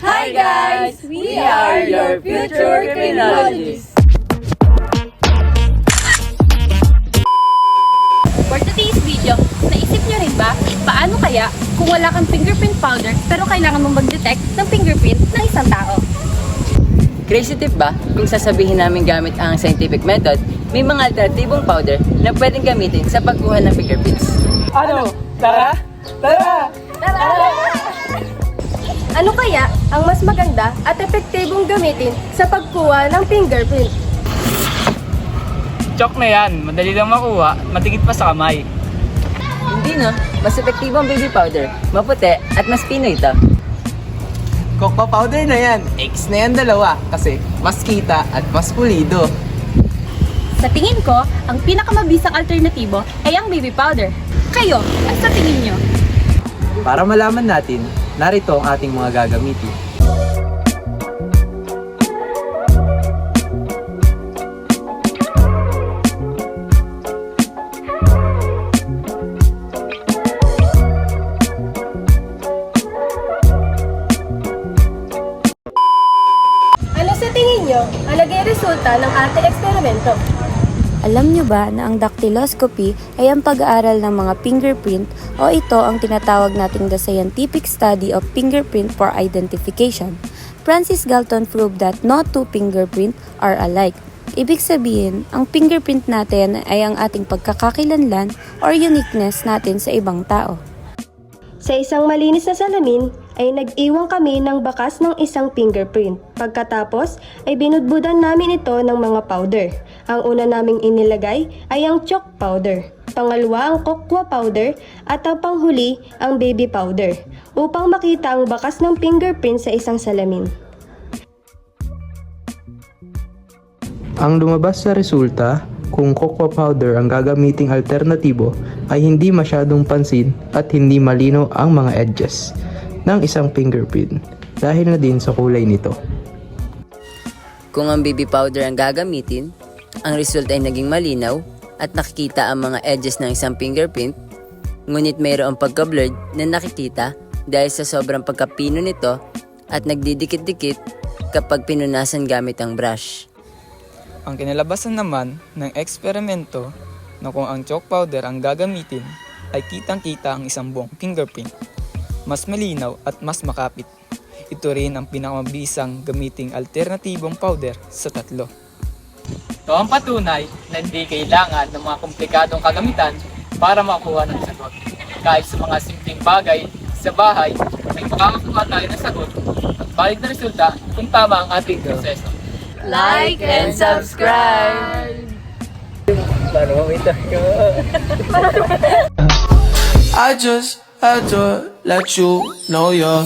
Hi guys! We are your future criminologists! For today's video, naisip nyo rin ba paano kaya kung wala kang fingerprint powder pero kailangan mong mag-detect ng fingerprint ng isang tao? Crazy tip ba? Kung sasabihin namin gamit ang scientific method, may mga alternatibong powder na pwedeng gamitin sa pagkuha ng fingerprints. Ano? Tara! Tara! Ano kaya ang mas maganda at epektibong gamitin sa pagkuha ng fingerprint? Chok na yan. Madali lang makuha. Matigit pa sa kamay. Hindi no, mas epektibong baby powder, maputi at mas Pinoy ito. Cocoa powder na yan. X na yan dalawa kasi mas kita at mas pulido. Sa tingin ko, ang pinakamabisang alternatibo ay ang baby powder. Kayo, ang sa tingin nyo? Para malaman natin, narito ang ating mga gagamitin. Ano sa tingin nyo ang naging resulta ng ating eksperimento? Alam nyo ba na ang dactyloscopy ay ang pag-aaral ng mga fingerprint o ito ang tinatawag nating the scientific study of fingerprint for identification? Francis Galton proved that no two fingerprint are alike. Ibig sabihin, ang fingerprint natin ay ang ating pagkakakilanlan or uniqueness natin sa ibang tao. Sa isang malinis na salamin ay nag-iwan kami ng bakas ng isang fingerprint. Pagkatapos ay binudbudan namin ito ng mga powder. Ang una naming inilagay ay ang chalk powder. Pangalawa ang cocoa powder at ang panghuli ang baby powder upang makita ang bakas ng fingerprint sa isang salamin. Ang lumabas na resulta, kung cocoa powder ang gagamiting alternatibo ay hindi masyadong pansin at hindi malinaw ang mga edges ng isang fingerprint dahil na din sa kulay nito. Kung ang baby powder ang gagamitin, ang result ay naging malinaw at nakikita ang mga edges ng isang fingerprint, ngunit mayroong pagka-blurred na nakikita dahil sa sobrang pagkapino nito at nagdidikit-dikit kapag pinunasan gamit ang brush. Ang kinalabasan naman ng eksperimento na kung ang chalk powder ang gagamitin ay kitang-kita ang isang buong fingerprint. Mas malinaw at mas makapit. Ito rin ang pinakamabisang gamiting alternatibong powder sa tatlo. Ito ang patunay na hindi kailangan ng mga komplikadong kagamitan para makakuha ng sagot. Kahit sa mga simpleng bagay sa bahay, ay makakakuha tayo ng sagot at balik na resulta kung tama ang ating proseso. Like and subscribe! I just had to let you know you're